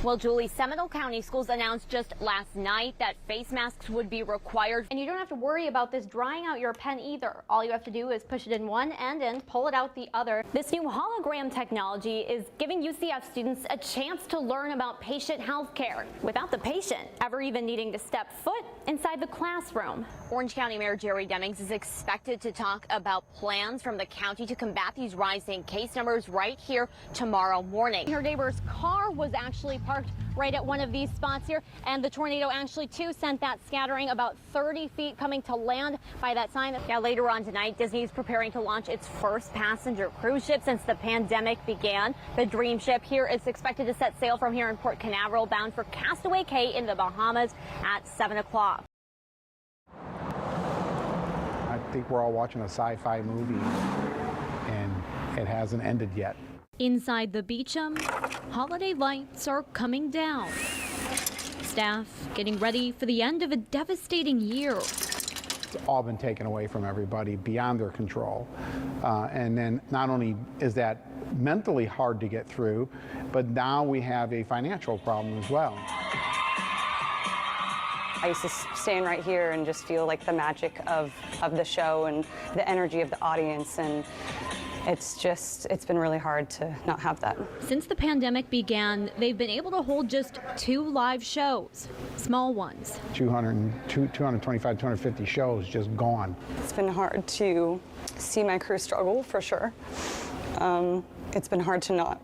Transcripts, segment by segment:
Well, Julie, Seminole County Schools announced just last night that face masks would be required. And you don't have to worry about this drying out your pen either. All you have to do is push it in one end and pull it out the other. This new hologram technology is giving UCF students a chance to learn about patient health care without the patient ever even needing to step foot inside the classroom. Orange County Mayor Jerry Demings is expected to talk about plans from the county to combat these rising case numbers right here tomorrow morning. Her neighbor's car was actually parked right at one of these spots here, and the tornado actually too sent that scattering about 30 feet coming to land by that sign. Yeah, later on tonight, Disney is preparing to launch its first passenger cruise ship since the pandemic began. The Dream Ship here is expected to set sail from here in Port Canaveral, bound for Castaway Cay in the Bahamas at 7 o'clock. I think we're all watching a sci-fi movie, and it hasn't ended yet. Inside the Beecham, holiday lights are coming down. Staff getting ready for the end of a devastating year. It's all been taken away from everybody beyond their control. And then not only is that mentally hard to get through, but now we have a financial problem as well. I used to stand right here and just feel like the magic of the show and the energy of the audience, and it's been really hard to not have that. Since the pandemic began, they've been able to hold just 2 live shows, small ones. 225, 250 shows just gone. It's been hard to see my crew struggle, for sure. It's been hard to not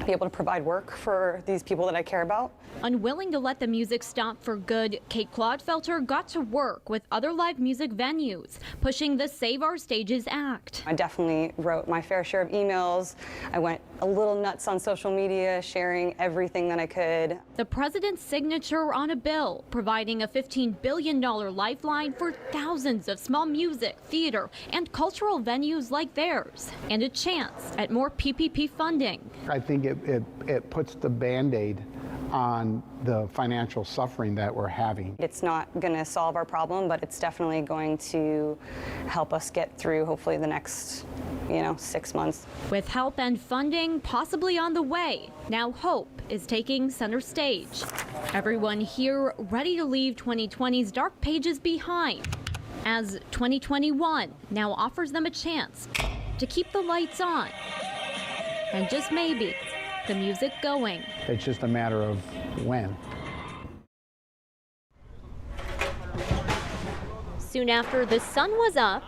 be able to provide work for these people that I care about. Unwilling to let the music stop for good, Kate Clodfelter got to work with other live music venues, pushing the Save Our Stages Act. I definitely wrote my fair share of emails. I went a little nuts on social media, sharing everything that I could. The president's signature on a bill providing a $15 billion lifeline for thousands of small music, theater, and cultural venues like theirs, and a chance at more PPP funding. I think it puts the Band-Aid on the financial suffering that we're having. It's not going to solve our problem, but it's definitely going to help us get through hopefully the next, 6 months. With help and funding possibly on the way, now hope is taking center stage. Everyone here ready to leave 2020's dark pages behind, as 2021 now offers them a chance to keep the lights on and just maybe the music going. It's just a matter of when. Soon after the sun was up,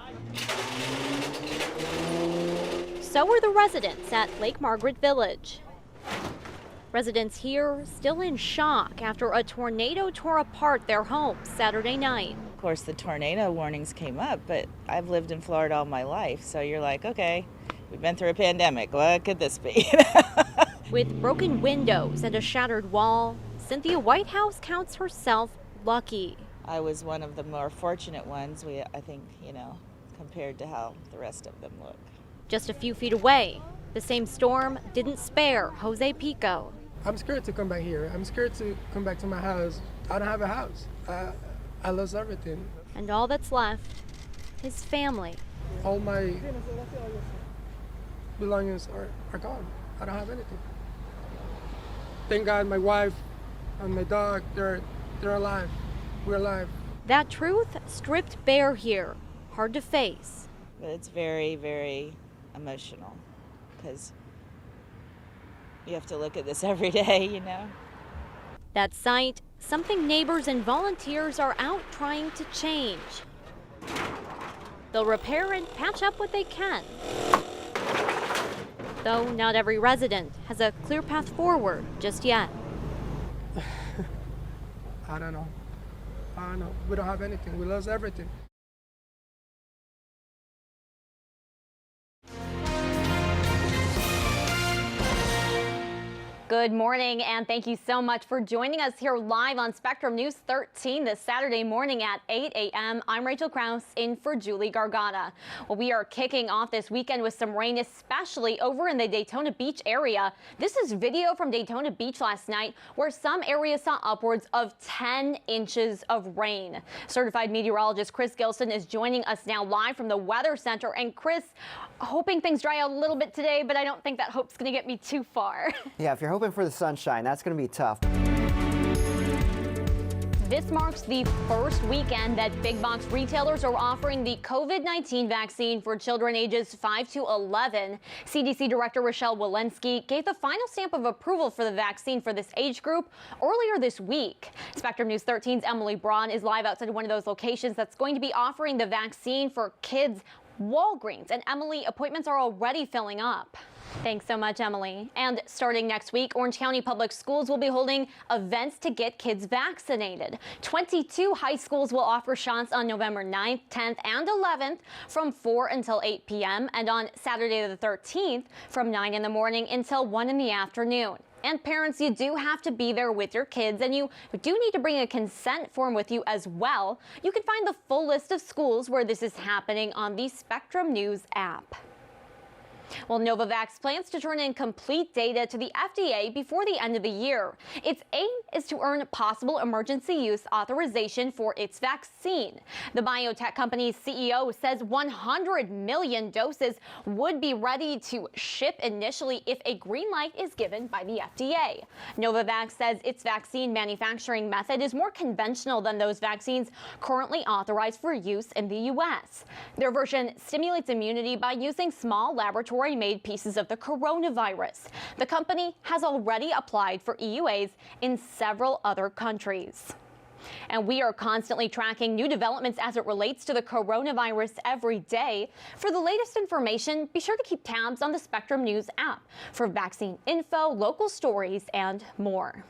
so were the residents at Lake Margaret Village. Residents here still in shock after a tornado tore apart their homes Saturday night. Of course, the tornado warnings came up, but I've lived in Florida all my life, so you're like, okay, we've been through a pandemic. What could this be? With broken windows and a shattered wall, Cynthia Whitehouse counts herself lucky. I was one of the more fortunate ones, I think, compared to how the rest of them look. Just a few feet away, the same storm didn't spare Jose Pico. I'm scared to come back here. I'm scared to come back to my house. I don't have a house. I lost everything. And all that's left, his family. All my belongings are gone. I don't have anything. Thank God my wife and my dog, they're alive. We're alive. That truth stripped bare here, hard to face. But it's very, very emotional because you have to look at this every day, That sight, something neighbors and volunteers are out trying to change. They'll repair and patch up what they can. Though not every resident has a clear path forward just yet. I don't know. We don't have anything. We lost everything. Good morning, and thank you so much for joining us here live on Spectrum News 13 this Saturday morning at 8 a.m. I'm Rachael Krause in for Julie Gargana. Well, we are kicking off this weekend with some rain, especially over in the Daytona Beach area. This is video from Daytona Beach last night, where some areas saw upwards of 10 inches of rain. Certified meteorologist Chris Gilson is joining us now live from the Weather Center. And Chris, hoping things dry out a little bit today, but I don't think that hope's going to get me too far. Yeah, if you're hoping for the sunshine. That's going to be tough. This marks the first weekend that big box retailers are offering the COVID-19 vaccine for children ages 5 to 11. CDC Director Rachael Krause gave the final stamp of approval for the vaccine for this age group earlier this week. Spectrum News 13's Emily Braun is live outside one of those locations that's going to be offering the vaccine for kids, Walgreens. And Emily, appointments are already filling up. Thanks so much, Emily. And starting next week, Orange County Public Schools will be holding events to get kids vaccinated. 22 high schools will offer shots on November 9th, 10th, and 11th from 4 until 8 p.m. and on Saturday the 13th from 9 in the morning until 1 in the afternoon. And parents, you do have to be there with your kids, and you do need to bring a consent form with you as well. You can find the full list of schools where this is happening on the Spectrum News app. Well, Novavax plans to turn in complete data to the FDA before the end of the year. Its aim is to earn possible emergency use authorization for its vaccine. The biotech company's CEO says 100 million doses would be ready to ship initially if a green light is given by the FDA. Novavax says its vaccine manufacturing method is more conventional than those vaccines currently authorized for use in the U.S. Their version stimulates immunity by using small laboratory-made pieces of the coronavirus. The company has already applied for EUAs in several other countries. And we are constantly tracking new developments as it relates to the coronavirus every day. For the latest information, be sure to keep tabs on the Spectrum News app for vaccine info, local stories, and more.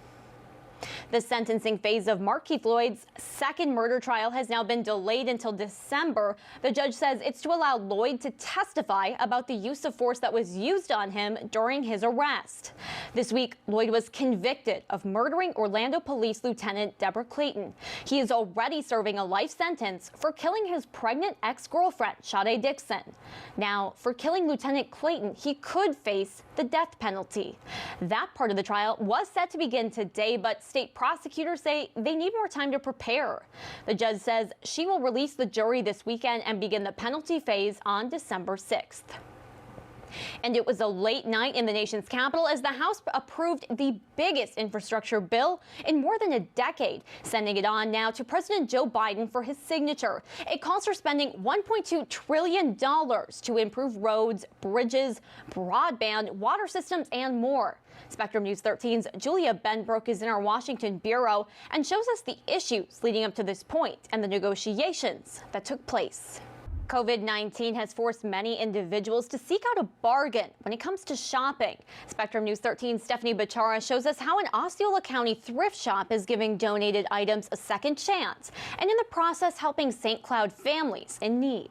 The sentencing phase of LOYD'S second murder trial has now been delayed until December. The judge says it's to allow Lloyd to testify about the use of force that was used on him during his arrest. This week, Lloyd was convicted of murdering Orlando Police Lieutenant Deborah Clayton. He is already serving a life sentence for killing his pregnant ex-girlfriend, Sade Dixon. Now, for killing Lieutenant Clayton, he could face the death penalty. That part of the trial was set to begin today, but state prosecutors say they need more time to prepare. The judge says she will release the jury this weekend and begin the penalty phase on December 6th. And it was a late night in the nation's capital as the House approved the biggest infrastructure bill in more than a decade, sending it on now to President Joe Biden for his signature. It calls for spending $1.2 trillion to improve roads, bridges, broadband, water systems, and more. Spectrum News 13's Julia Benbrook is in our Washington bureau and shows us the issues leading up to this point and the negotiations that took place. COVID-19 has forced many individuals to seek out a bargain when it comes to shopping. Spectrum News 13's Stephanie Bachara shows us how an Osceola County thrift shop is giving donated items a second chance and in the process helping St. Cloud families in need.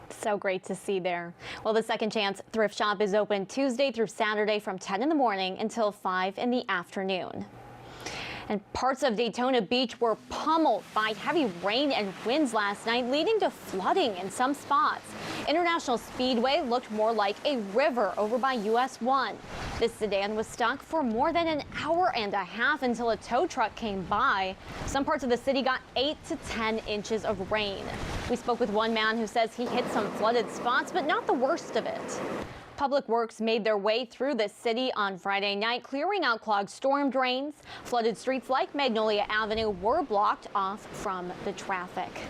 So great to see there. Well, the Second Chance Thrift Shop is open Tuesday through Saturday from 10 in the morning until 5 in the afternoon. And parts of Daytona Beach were pummeled by heavy rain and winds last night, leading to flooding in some spots. International Speedway looked more like a river over by US 1. This sedan was stuck for more than an hour and a half until a tow truck came by. Some parts of the city got 8 to 10 inches of rain. We spoke with one man who says he hit some flooded spots, but not the worst of it. Public Works made their way through the city on Friday night, clearing out clogged storm drains. Flooded streets like Magnolia Avenue were blocked off from the traffic.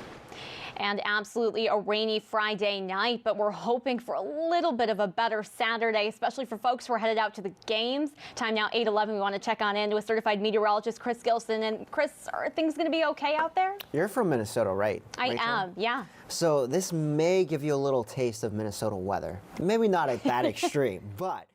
And absolutely a rainy Friday night, but we're hoping for a little bit of a better Saturday, especially for folks who are headed out to the games. Time now 8:11. We want to check on in with certified meteorologist Chris Gilson. And Chris, are things going to be okay out there? You're from Minnesota, right? I Rachel? am, yeah. So this may give you a little taste of Minnesota weather. Maybe not at that extreme, but